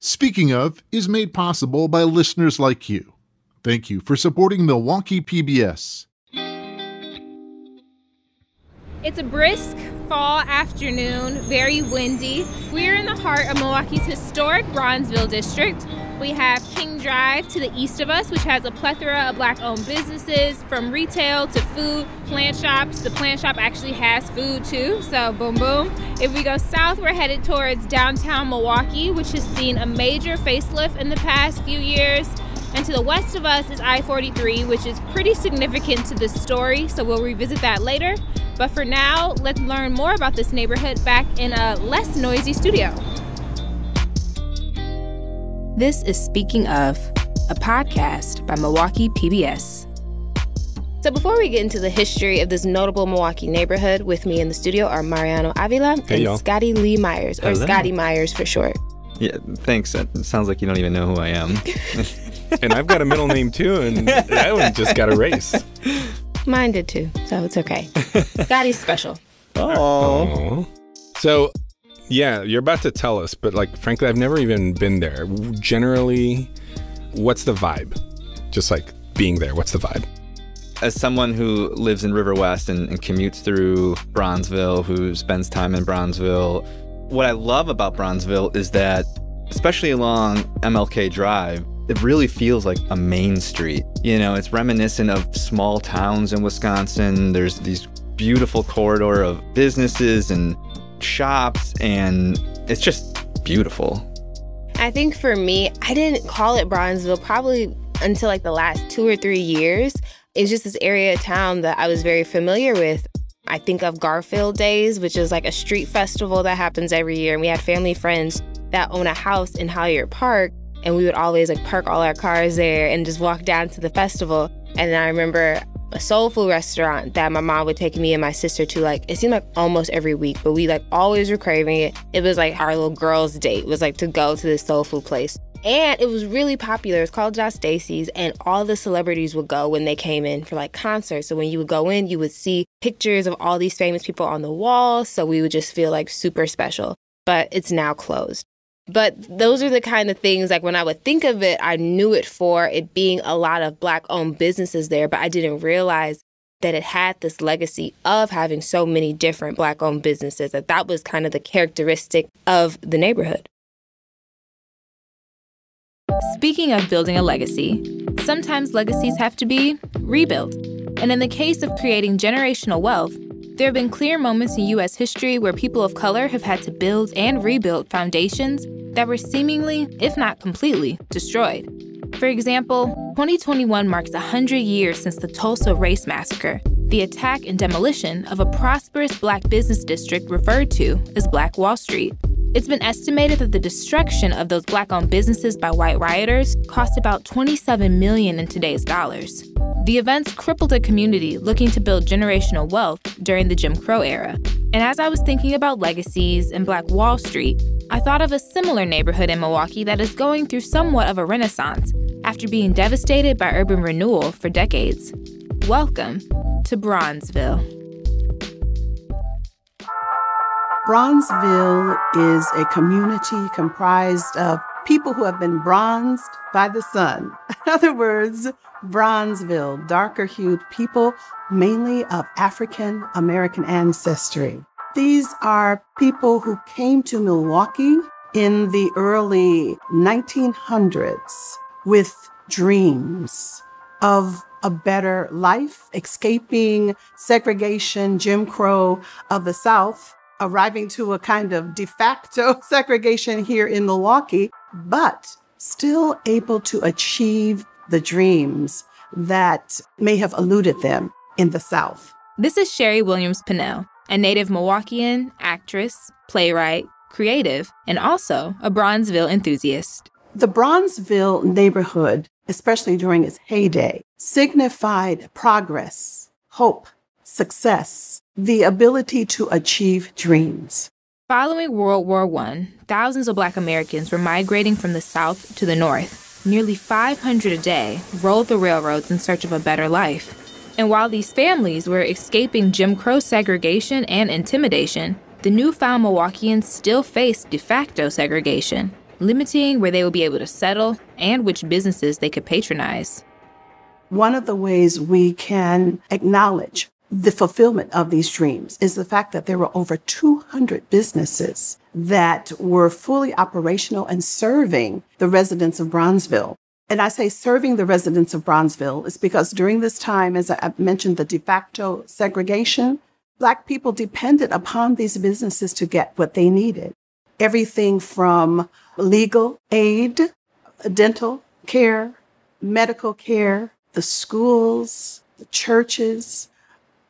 Speaking of is made possible by listeners like you. Thank you for supporting Milwaukee PBS. It's a brisk fall afternoon, very windy. We're in the heart of Milwaukee's historic Bronzeville district. We have King Drive to the east of us, which has a plethora of Black-owned businesses, from retail to food, plant shops. The plant shop actually has food too, so boom, boom. If we go south, we're headed towards downtown Milwaukee, which has seen a major facelift in the past few years. And to the west of us is I-43, which is pretty significant to this story, so we'll revisit that later. But for now, let's learn more about this neighborhood back in a less noisy studio. This is Speaking Of, a podcast by Milwaukee PBS. So before we get into the history of this notable Milwaukee neighborhood, with me in the studio are Mariano Avila and Scotty Lee Myers, or Scotty Myers for short. Yeah, thanks. It sounds like you don't even know who I am. And I've got a middle name too, and that one just got erased. Mine did too, so it's okay. Scotty's special. Oh. So, yeah, you're about to tell us, but like, frankly, I've never even been there. Generally, what's the vibe? Just like being there, what's the vibe? As someone who lives in River West and commutes through Brownsville, who spends time in Brownsville, what I love about Brownsville is that, especially along MLK Drive, it really feels like a main street. You know, it's reminiscent of small towns in Wisconsin. There's these beautiful corridor of businesses and shops, and it's just beautiful. I think for me, I didn't call it Bronzeville probably until like the last 2 or 3 years. It's just this area of town that I was very familiar with. I think of Garfield Days, which is like a street festival that happens every year. And we had family friends that own a house in Hollier Park. And we would always like park all our cars there and just walk down to the festival. And then I remember a soul food restaurant that my mom would take me and my sister to, like, it seemed like almost every week, but we like always were craving it. It was like our little girls' date was like to go to this soul food place. And it was really popular. It's called Josh Stacy's, and all the celebrities would go when they came in for like concerts. So when you would go in, you would see pictures of all these famous people on the wall. So we would just feel like super special. But it's now closed. But those are the kind of things, like when I would think of it, I knew it for it being a lot of Black-owned businesses there, but I didn't realize that it had this legacy of having so many different Black-owned businesses, that was kind of the characteristic of the neighborhood. Speaking of building a legacy, sometimes legacies have to be rebuilt. And in the case of creating generational wealth, there have been clear moments in U.S. history where people of color have had to build and rebuild foundations that were seemingly, if not completely, destroyed. For example, 2021 marks 100 years since the Tulsa Race Massacre, the attack and demolition of a prosperous Black business district referred to as Black Wall Street. It's been estimated that the destruction of those Black-owned businesses by white rioters cost about $27 million in today's dollars. The events crippled a community looking to build generational wealth during the Jim Crow era. And as I was thinking about legacies and Black Wall Street, I thought of a similar neighborhood in Milwaukee that is going through somewhat of a renaissance after being devastated by urban renewal for decades. Welcome to Bronzeville. Bronzeville is a community comprised of people who have been bronzed by the sun. In other words, Bronzeville, darker-hued people, mainly of African American ancestry. These are people who came to Milwaukee in the early 1900s with dreams of a better life, escaping segregation, Jim Crow of the South, arriving to a kind of de facto segregation here in Milwaukee, but still able to achieve the dreams that may have eluded them in the South. This is Sherry Williams Pinnell, a native Milwaukeean, actress, playwright, creative, and also a Bronzeville enthusiast. The Bronzeville neighborhood, especially during its heyday, signified progress, hope, success, the ability to achieve dreams. Following World War I, thousands of Black Americans were migrating from the South to the North. Nearly 500 a day rolled the railroads in search of a better life. And while these families were escaping Jim Crow segregation and intimidation, the newfound Milwaukeeans still faced de facto segregation. limiting where they would be able to settle and which businesses they could patronize. One of the ways we can acknowledge the fulfillment of these dreams is the fact that there were over 200 businesses that were fully operational and serving the residents of Brownsville. And I say serving the residents of Brownsville is because during this time, as I mentioned, the de facto segregation, Black people depended upon these businesses to get what they needed. Everything from legal aid, dental care, medical care, the schools, the churches,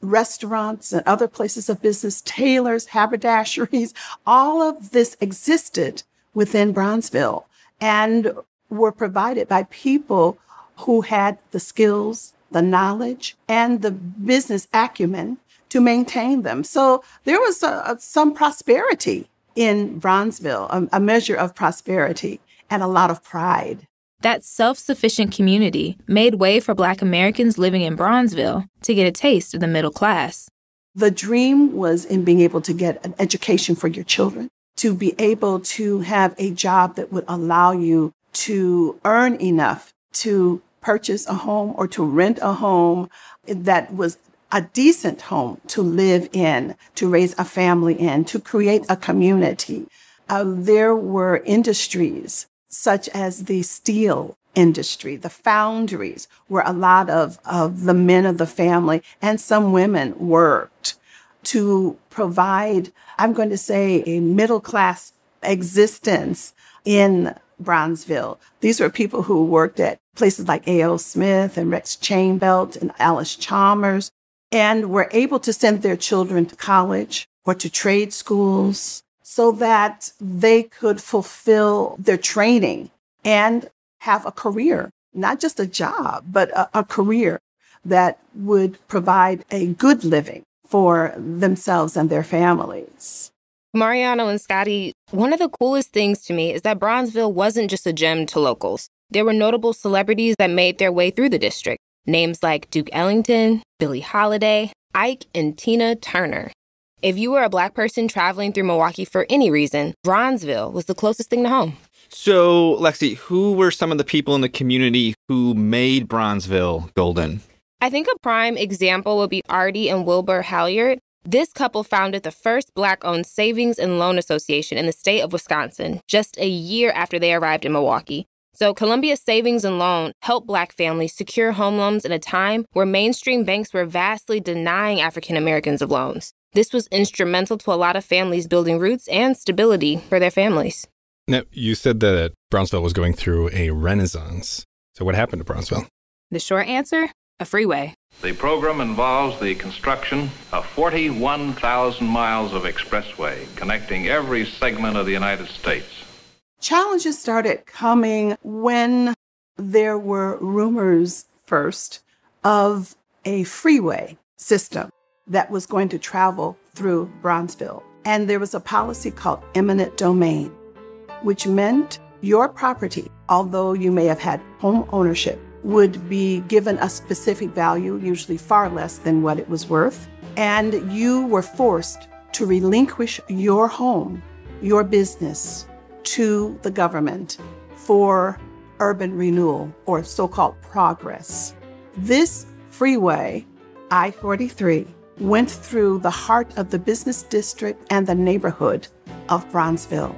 restaurants and other places of business, tailors, haberdasheries, all of this existed within Brownsville and were provided by people who had the skills, the knowledge, and the business acumen to maintain them. So there was some prosperity in Brownsville, a measure of prosperity and a lot of pride. That self-sufficient community made way for Black Americans living in Brownsville to get a taste of the middle class. The dream was in being able to get an education for your children, to be able to have a job that would allow you to earn enough to purchase a home or to rent a home that was a decent home to live in, to raise a family in, to create a community. There were industries such as the steel industry, the foundries, where a lot of the men of the family and some women worked to provide, I'm going to say, a middle-class existence in Brownsville. These were people who worked at places like A.O. Smith and Rex Chainbelt and Alice Chalmers and were able to send their children to college or to trade schools so that they could fulfill their training and have a career, not just a job, but a career that would provide a good living for themselves and their families. Mariano and Scotty, one of the coolest things to me is that Brownsville wasn't just a gem to locals. There were notable celebrities that made their way through the district. Names like Duke Ellington, Billie Holiday, Ike, and Tina Turner. If you were a Black person traveling through Milwaukee for any reason, Brownsville was the closest thing to home. So, Lexi, who were some of the people in the community who made Brownsville golden? I think a prime example would be Artie and Wilbur Halyard. This couple founded the first Black-owned savings and loan association in the state of Wisconsin just a year after they arrived in Milwaukee. So Columbia Savings and Loan helped Black families secure home loans in a time where mainstream banks were vastly denying African Americans of loans. This was instrumental to a lot of families building roots and stability for their families. Now, you said that Brownsville was going through a renaissance. So what happened to Brownsville? The short answer, a freeway. The program involves the construction of 41,000 miles of expressway connecting every segment of the United States. Challenges started coming when there were rumors first of a freeway system that was going to travel through Brownsville. And there was a policy called Eminent Domain, which meant your property, although you may have had home ownership, would be given a specific value, usually far less than what it was worth. And you were forced to relinquish your home, your business, to the government for urban renewal or so-called progress. This freeway, I-43, went through the heart of the business district and the neighborhood of Brownsville.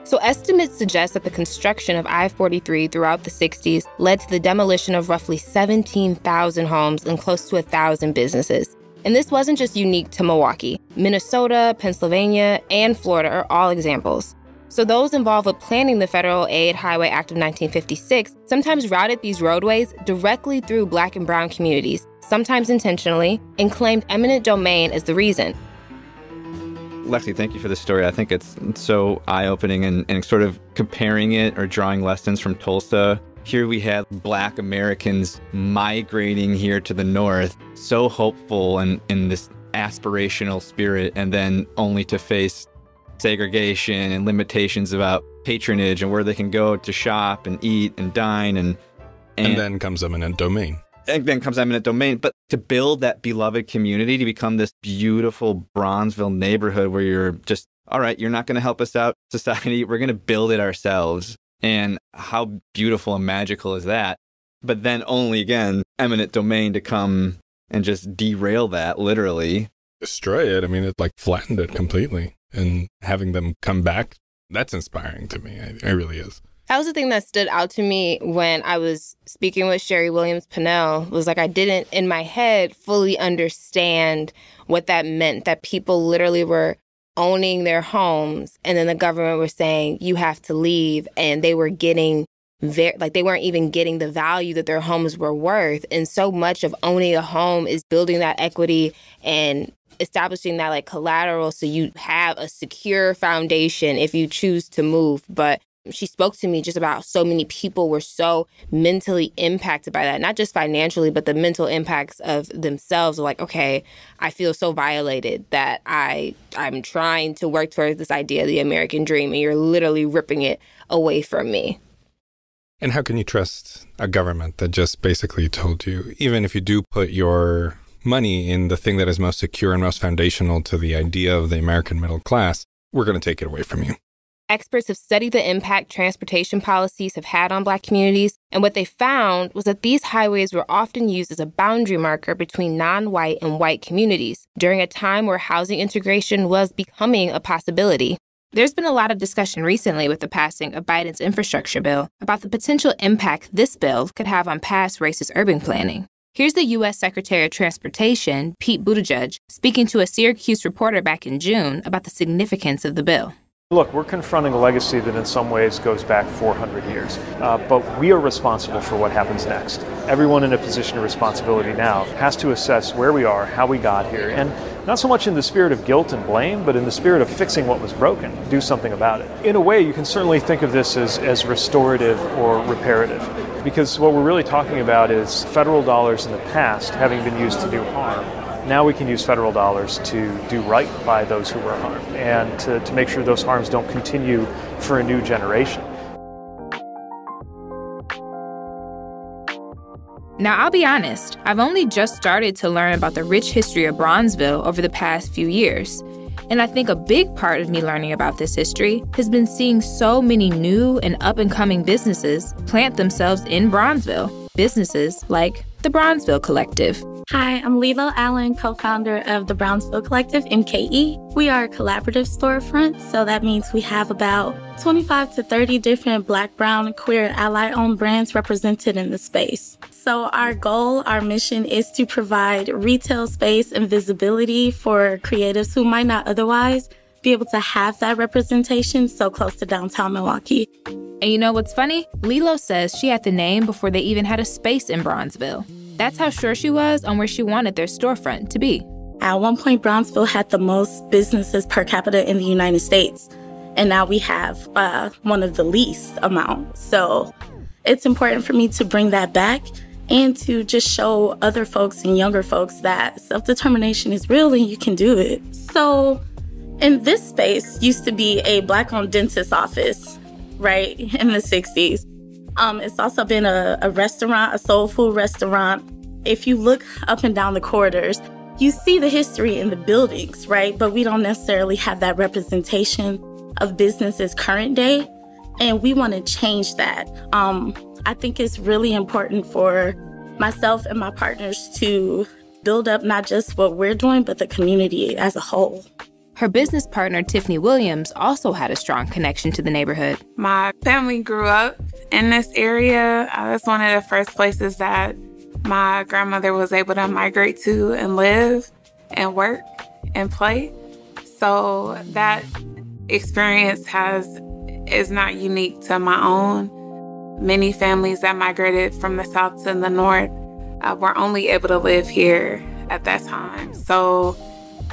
So estimates suggest that the construction of I-43 throughout the 60s led to the demolition of roughly 17,000 homes and close to 1,000 businesses. And this wasn't just unique to Milwaukee. Minnesota, Pennsylvania, and Florida are all examples. So those involved with planning the Federal Aid Highway Act of 1956 sometimes routed these roadways directly through Black and brown communities, sometimes intentionally, and claimed eminent domain as the reason. Lexi, thank you for this story. I think it's so eye-opening and sort of comparing it or drawing lessons from Tulsa. Here we had Black Americans migrating here to the north, so hopeful and in this aspirational spirit, and then only to face segregation and limitations about patronage and where they can go to shop and eat and dine. And then comes eminent domain. And then comes eminent domain. But to build that beloved community, to become this beautiful Brownsville neighborhood where you're just all right, you're not going to help us out, society. We're going to build it ourselves. And how beautiful and magical is that? But then only, again, eminent domain to come and just derail that, literally. Destroy it. I mean, it like flattened it completely. And having them come back, that's inspiring to me. It really is. That was the thing that stood out to me when I was speaking with Sherry Williams-Pennell, was like I didn't, in my head, fully understand what that meant, that people literally were owning their homes and then the government was saying, you have to leave, and they were getting they weren't even getting the value that their homes were worth. And so much of owning a home is building that equity and establishing that like collateral so you have a secure foundation if you choose to move. But she spoke to me just about so many people were so mentally impacted by that, not just financially, but the mental impacts of themselves. Like, okay, I feel so violated that I'm trying to work towards this idea of the American dream, and you're literally ripping it away from me. And how can you trust a government that just basically told you, even if you do put your money in the thing that is most secure and most foundational to the idea of the American middle class, we're going to take it away from you? Experts have studied the impact transportation policies have had on Black communities, and what they found was that these highways were often used as a boundary marker between non-white and white communities during a time where housing integration was becoming a possibility. There's been a lot of discussion recently with the passing of Biden's infrastructure bill about the potential impact this bill could have on past racist urban planning. Here's the U.S. Secretary of Transportation, Pete Buttigieg, speaking to a Syracuse reporter back in June about the significance of the bill. Look, we're confronting a legacy that in some ways goes back 400 years, but we are responsible for what happens next. Everyone in a position of responsibility now has to assess where we are, how we got here, and not so much in the spirit of guilt and blame, but in the spirit of fixing what was broken, do something about it. In a way, you can certainly think of this as restorative or reparative, because what we're really talking about is federal dollars in the past having been used to do harm. Now we can use federal dollars to do right by those who were harmed and to make sure those harms don't continue for a new generation. Now, I'll be honest, I've only just started to learn about the rich history of Bronzeville over the past few years. And I think a big part of me learning about this history has been seeing so many new and up-and-coming businesses plant themselves in Bronzeville. Businesses like the Brownsville Collective. Hi, I'm Lilo Allen, co-founder of the Brownsville Collective, MKE. We are a collaborative storefront, so that means we have about 25 to 30 different Black, Brown, queer, and ally-owned brands represented in the space. So our goal, our mission is to provide retail space and visibility for creatives who might not otherwise be able to have that representation so close to downtown Milwaukee. And you know what's funny? Lilo says she had the name before they even had a space in Bronzeville. That's how sure she was on where she wanted their storefront to be. At one point, Brownsville had the most businesses per capita in the United States. And now we have one of the least amounts. So it's important for me to bring that back and to just show other folks and younger folks that self-determination is real and you can do it. So in this space used to be a Black-owned dentist office, right, in the 60s. It's also been a restaurant, a soul food restaurant. If you look up and down the corridors, you see the history in the buildings, right? But we don't necessarily have that representation of businesses current day. And we want to change that. I think it's really important for myself and my partners to build up not just what we're doing, but the community as a whole. Her business partner, Tiffany Williams, also had a strong connection to the neighborhood. My family grew up in this area. It's one of the first places that my grandmother was able to migrate to and live and work and play. So that experience is not unique to my own. Many families that migrated from the South to the North were only able to live here at that time. So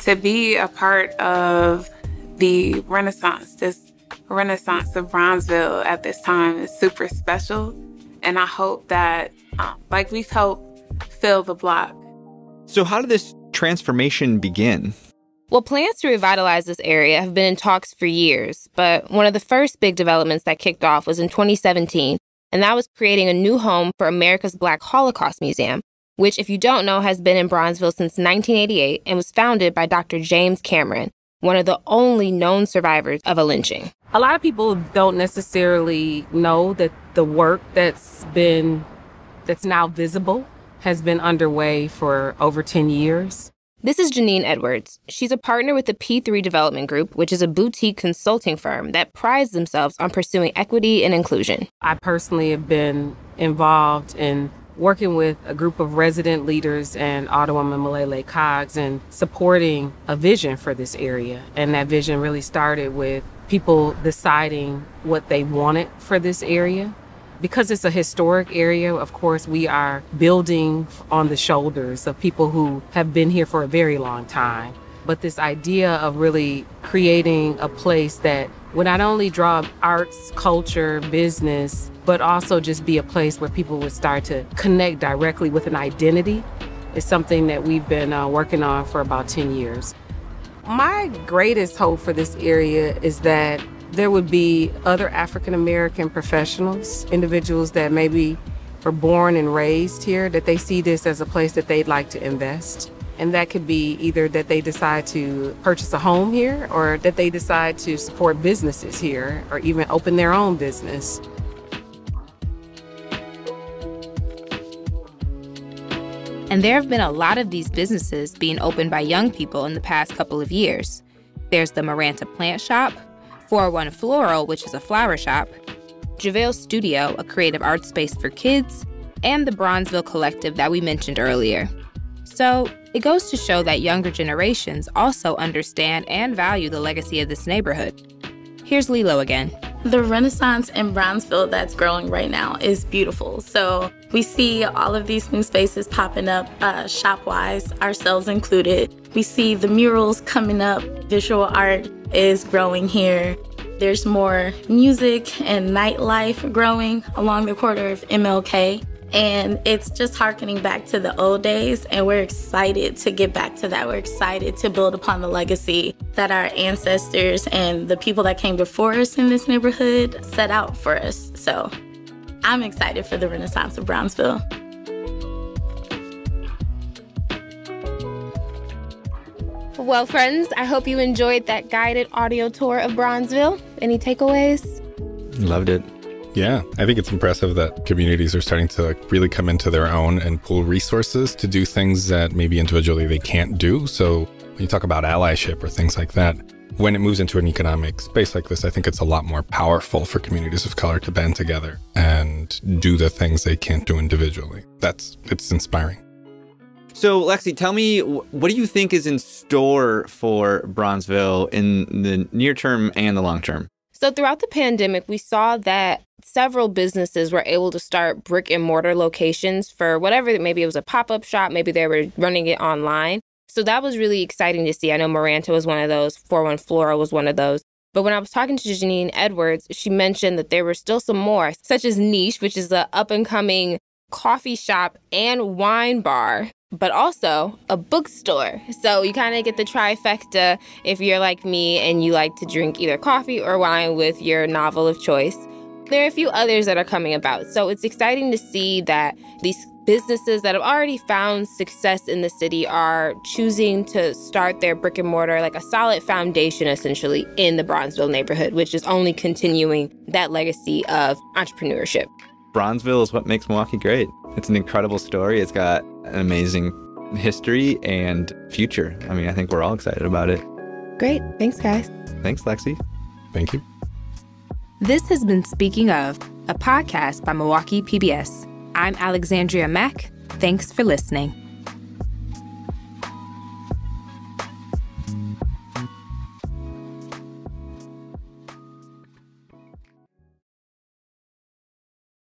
to be a part of the Renaissance, this Renaissance of Brownsville at this time is super special. And I hope that, we've helped fill the block. So how did this transformation begin? Well, plans to revitalize this area have been in talks for years, but one of the first big developments that kicked off was in 2017, and that was creating a new home for America's Black Holocaust Museum, which, if you don't know, has been in Bronzeville since 1988 and was founded by Dr. James Cameron, one of the only known survivors of a lynching. A lot of people don't necessarily know that the work that's now visible has been underway for over 10 years. This is Janine Edwards. She's a partner with the P3 Development Group, which is a boutique consulting firm that prides themselves on pursuing equity and inclusion. I personally have been involved in working with a group of resident leaders and Ottawa and Malele COGs and supporting a vision for this area. And that vision really started with people deciding what they wanted for this area. Because it's a historic area, of course, we are building on the shoulders of people who have been here for a very long time. But this idea of really creating a place that would not only draw arts, culture, business, but also just be a place where people would start to connect directly with an identity is something that we've been working on for about 10 years. My greatest hope for this area is that there would be other African-American professionals, individuals that maybe were born and raised here, that they see this as a place that they'd like to invest. And that could be either that they decide to purchase a home here or that they decide to support businesses here or even open their own business. And there have been a lot of these businesses being opened by young people in the past couple of years. There's the Maranta Plant Shop, 401 Floral, which is a flower shop, JaVale Studio, a creative art space for kids, and the Bronzeville Collective that we mentioned earlier. So it goes to show that younger generations also understand and value the legacy of this neighborhood. Here's Lilo again. The Renaissance in Brownsville that's growing right now is beautiful. So we see all of these new spaces popping up shop-wise, ourselves included. We see the murals coming up. Visual art is growing here. There's more music and nightlife growing along the corridor of MLK. And it's just hearkening back to the old days, and we're excited to get back to that. We're excited to build upon the legacy that our ancestors and the people that came before us in this neighborhood set out for us. So I'm excited for the Renaissance of Brownsville. Well, friends, I hope you enjoyed that guided audio tour of Bronzeville. Any takeaways? Loved it. Yeah, I think it's impressive that communities are starting to really come into their own and pool resources to do things that maybe individually they can't do. So when you talk about allyship or things like that, when it moves into an economic space like this, I think it's a lot more powerful for communities of color to band together and do the things they can't do individually. It's inspiring. So, Lexi, tell me, what do you think is in store for Bronzeville in the near term and the long term? So throughout the pandemic, we saw that several businesses were able to start brick and mortar locations for whatever, maybe it was a pop-up shop, maybe they were running it online. So that was really exciting to see. I know Maranta was one of those, 401 Floral was one of those. But when I was talking to Janine Edwards, she mentioned that there were still some more, such as Niche, which is an up-and-coming coffee shop and wine bar, but also a bookstore. So you kind of get the trifecta if you're like me and you like to drink either coffee or wine with your novel of choice. There are a few others that are coming about. So it's exciting to see that these businesses that have already found success in the city are choosing to start their brick and mortar, like a solid foundation essentially in the Bronzeville neighborhood, which is only continuing that legacy of entrepreneurship. Bronzeville is what makes Milwaukee great. It's an incredible story. It's got an amazing history and future. I mean, I think we're all excited about it. Great. Thanks, guys. Thanks, Lexi. Thank you. This has been Speaking Of, a podcast by Milwaukee PBS. I'm Alexandria Mack. Thanks for listening.